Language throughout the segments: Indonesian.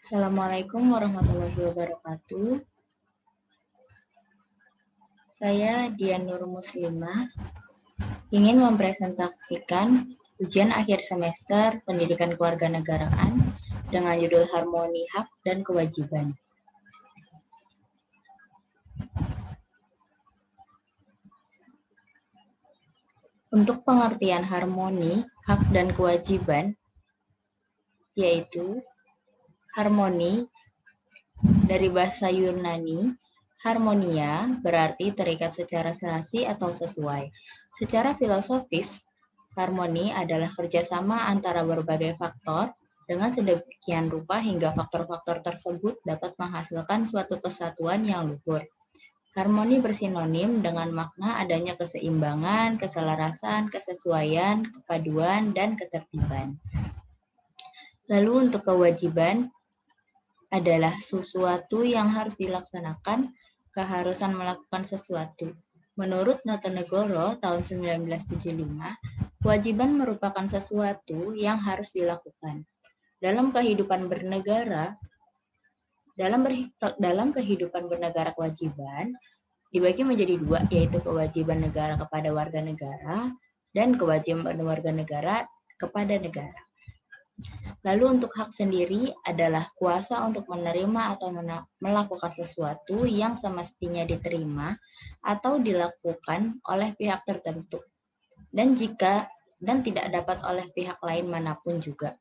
Assalamualaikum warahmatullahi wabarakatuh. Saya Dian Nur Muslimah ingin mempresentasikan ujian akhir semester Pendidikan Kewarganegaraan dengan judul Harmoni Hak dan Kewajiban. Untuk pengertian harmoni, hak, dan kewajiban, yaitu harmoni dari bahasa Yunani, harmonia berarti terikat secara serasi atau sesuai. Secara filosofis, harmoni adalah kerjasama antara berbagai faktor dengan sedemikian rupa hingga faktor-faktor tersebut dapat menghasilkan suatu kesatuan yang luhur. Harmoni bersinonim dengan makna adanya keseimbangan, keselarasan, kesesuaian, kepaduan, dan ketertiban. Lalu untuk kewajiban adalah sesuatu yang harus dilaksanakan, keharusan melakukan sesuatu. Menurut Notonegoro tahun 1975, kewajiban merupakan sesuatu yang harus dilakukan. Dalam kehidupan bernegara, dalam kehidupan bernegara kewajiban dibagi menjadi dua, yaitu kewajiban negara kepada warga negara dan kewajiban warga negara kepada negara. Lalu untuk hak sendiri adalah kuasa untuk menerima atau melakukan sesuatu yang semestinya diterima atau dilakukan oleh pihak tertentu dan tidak dapat oleh pihak lain manapun juga.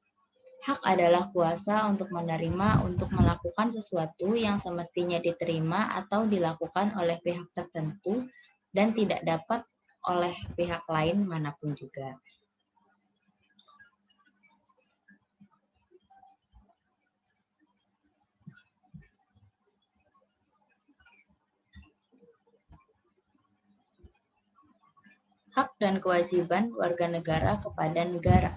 Hak adalah kuasa untuk menerima untuk melakukan sesuatu yang semestinya diterima atau dilakukan oleh pihak tertentu dan tidak dapat oleh pihak lain manapun juga. Hak dan kewajiban warga negara kepada negara.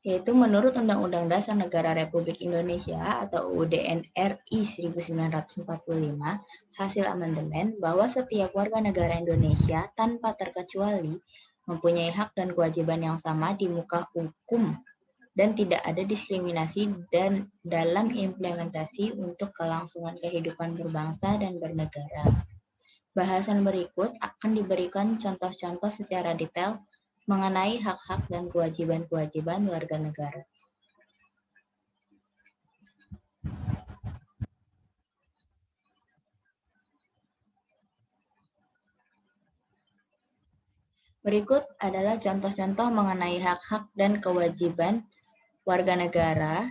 Yaitu menurut Undang-Undang Dasar Negara Republik Indonesia atau UUD RI 1945, hasil amandemen bahwa setiap warga negara Indonesia tanpa terkecuali mempunyai hak dan kewajiban yang sama di muka hukum dan tidak ada diskriminasi dan dalam implementasi untuk kelangsungan kehidupan berbangsa dan bernegara. Bahasan berikut akan diberikan contoh-contoh secara detail mengenai hak-hak dan kewajiban-kewajiban warga negara. Berikut adalah contoh-contoh mengenai hak-hak dan kewajiban warga negara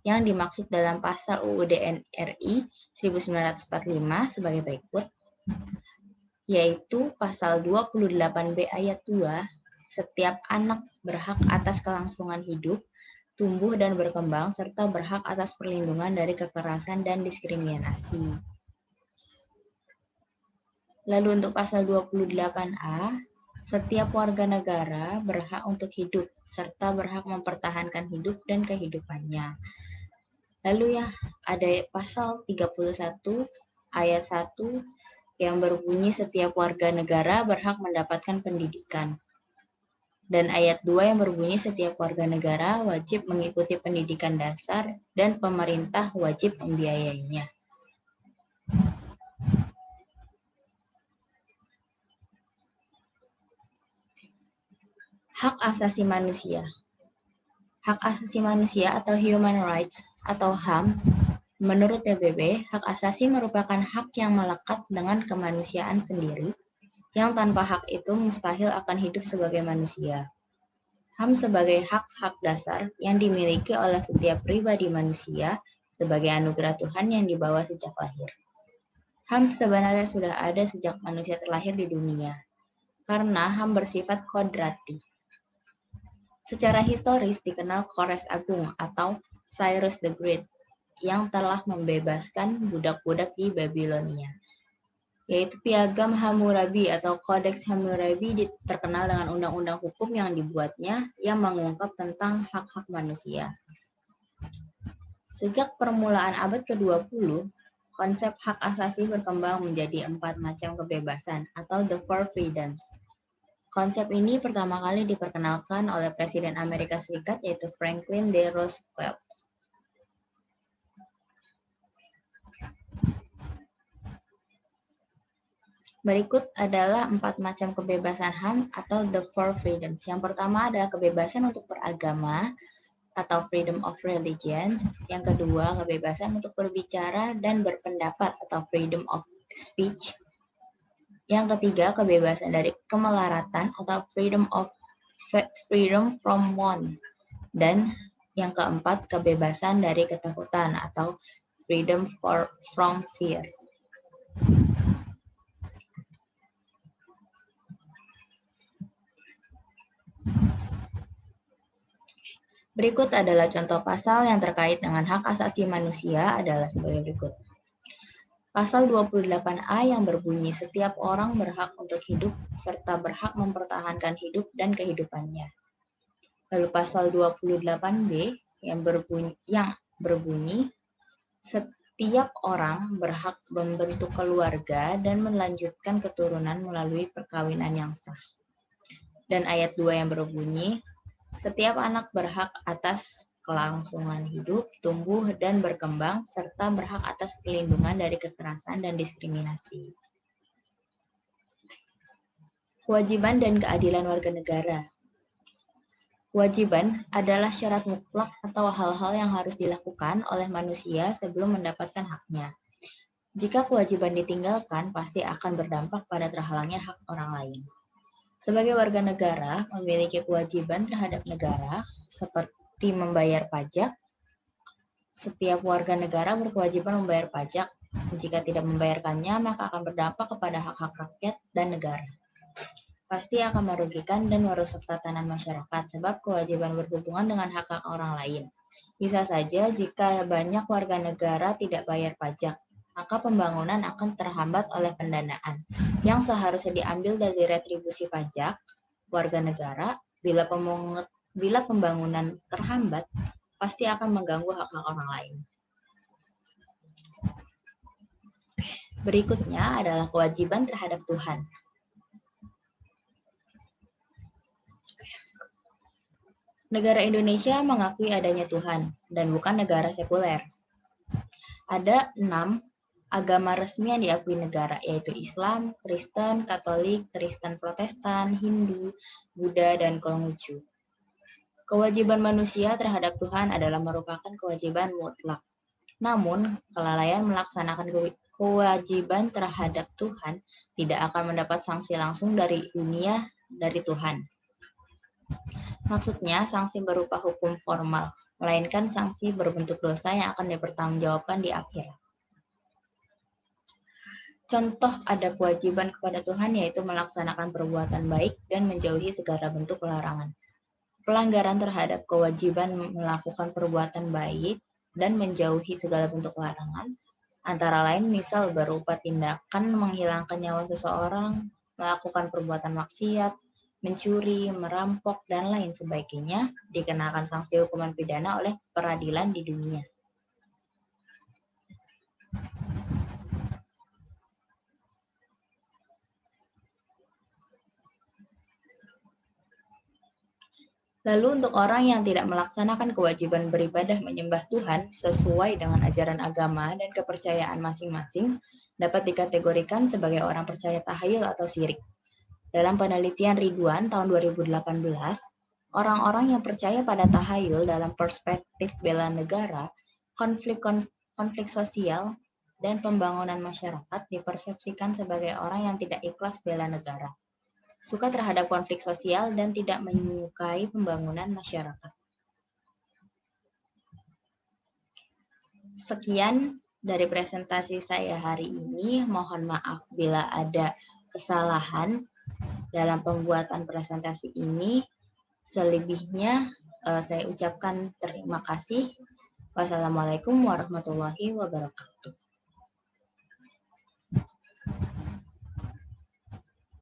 yang dimaksud dalam pasal UUD RI 1945 sebagai berikut, yaitu pasal 28B ayat 2, setiap anak berhak atas kelangsungan hidup, tumbuh dan berkembang, serta berhak atas perlindungan dari kekerasan dan diskriminasi. Lalu untuk pasal 28A, setiap warga negara berhak untuk hidup, serta berhak mempertahankan hidup dan kehidupannya. Lalu ya, ada pasal 31 ayat 1 yang berbunyi setiap warga negara berhak mendapatkan pendidikan. Dan ayat 2 yang berbunyi setiap warga negara wajib mengikuti pendidikan dasar dan pemerintah wajib membiayainya. Hak asasi manusia. Hak asasi manusia atau human rights atau HAM, menurut PBB, hak asasi merupakan hak yang melekat dengan kemanusiaan sendiri, yang tanpa hak itu mustahil akan hidup sebagai manusia. HAM sebagai hak-hak dasar yang dimiliki oleh setiap pribadi manusia sebagai anugerah Tuhan yang dibawa sejak lahir. HAM sebenarnya sudah ada sejak manusia terlahir di dunia, karena HAM bersifat kodrati. Secara historis dikenal Kores Agung atau Cyrus the Great yang telah membebaskan budak-budak di Babilonia, yaitu Piagam Hammurabi atau Kodeks Hammurabi terkenal dengan undang-undang hukum yang dibuatnya yang mengungkap tentang hak-hak manusia. Sejak permulaan abad ke-20, konsep hak asasi berkembang menjadi 4 macam kebebasan atau the four freedoms. Konsep ini pertama kali diperkenalkan oleh Presiden Amerika Serikat yaitu Franklin D. Roosevelt. Berikut adalah 4 macam kebebasan HAM atau the four freedoms. Yang pertama adalah kebebasan untuk beragama atau freedom of religion. Yang kedua, kebebasan untuk berbicara dan berpendapat atau freedom of speech. Yang ketiga, kebebasan dari kemelaratan atau freedom from want. Dan yang keempat, kebebasan dari ketakutan atau freedom from fear. Berikut adalah contoh pasal yang terkait dengan hak asasi manusia adalah sebagai berikut. Pasal 28A yang berbunyi setiap orang berhak untuk hidup serta berhak mempertahankan hidup dan kehidupannya. Lalu pasal 28B yang berbunyi setiap orang berhak membentuk keluarga dan melanjutkan keturunan melalui perkawinan yang sah. Dan ayat 2 yang berbunyi setiap anak berhak atas kelangsungan hidup, tumbuh, dan berkembang, serta berhak atas perlindungan dari kekerasan dan diskriminasi. Kewajiban dan keadilan warga negara. Kewajiban adalah syarat mutlak atau hal-hal yang harus dilakukan oleh manusia sebelum mendapatkan haknya. Jika kewajiban ditinggalkan, pasti akan berdampak pada terhalangnya hak orang lain. Sebagai warga negara, memiliki kewajiban terhadap negara, seperti membayar pajak. Setiap warga negara berkewajiban membayar pajak. Jika tidak membayarkannya, maka akan berdampak kepada hak-hak rakyat dan negara. Pasti akan merugikan dan merusak tatanan masyarakat, sebab kewajiban berhubungan dengan hak-hak orang lain. Bisa saja jika banyak warga negara tidak bayar pajak, maka pembangunan akan terhambat oleh pendanaan yang seharusnya diambil dari retribusi pajak warga negara. Bila pembangunan terhambat, pasti akan mengganggu hak-hak orang lain. Berikutnya adalah kewajiban terhadap Tuhan. Negara Indonesia mengakui adanya Tuhan dan bukan negara sekuler. Ada 6 agama resmi yang diakui negara, yaitu Islam, Kristen, Katolik, Kristen Protestan, Hindu, Buddha, dan Konghucu. Kewajiban manusia terhadap Tuhan adalah merupakan kewajiban mutlak. Namun, kelalaian melaksanakan kewajiban terhadap Tuhan tidak akan mendapat sanksi langsung dari dunia dari Tuhan. Maksudnya, sanksi berupa hukum formal, melainkan sanksi berbentuk dosa yang akan dipertanggungjawabkan di akhirat. Contoh ada kewajiban kepada Tuhan yaitu melaksanakan perbuatan baik dan menjauhi segala bentuk larangan. Pelanggaran terhadap kewajiban melakukan perbuatan baik dan menjauhi segala bentuk larangan, antara lain misal berupa tindakan menghilangkan nyawa seseorang, melakukan perbuatan maksiat, mencuri, merampok, dan lain sebagainya, dikenakan sanksi hukuman pidana oleh peradilan di dunia. Lalu untuk orang yang tidak melaksanakan kewajiban beribadah menyembah Tuhan sesuai dengan ajaran agama dan kepercayaan masing-masing dapat dikategorikan sebagai orang percaya tahayul atau syirik. Dalam penelitian Ridwan tahun 2018, orang-orang yang percaya pada tahayul dalam perspektif bela negara, konflik sosial, dan pembangunan masyarakat dipersepsikan sebagai orang yang tidak ikhlas bela negara, suka terhadap konflik sosial, dan tidak menyukai pembangunan masyarakat. Sekian dari presentasi saya hari ini. Mohon maaf bila ada kesalahan dalam pembuatan presentasi ini. Selebihnya saya ucapkan terima kasih. Wassalamualaikum warahmatullahi wabarakatuh.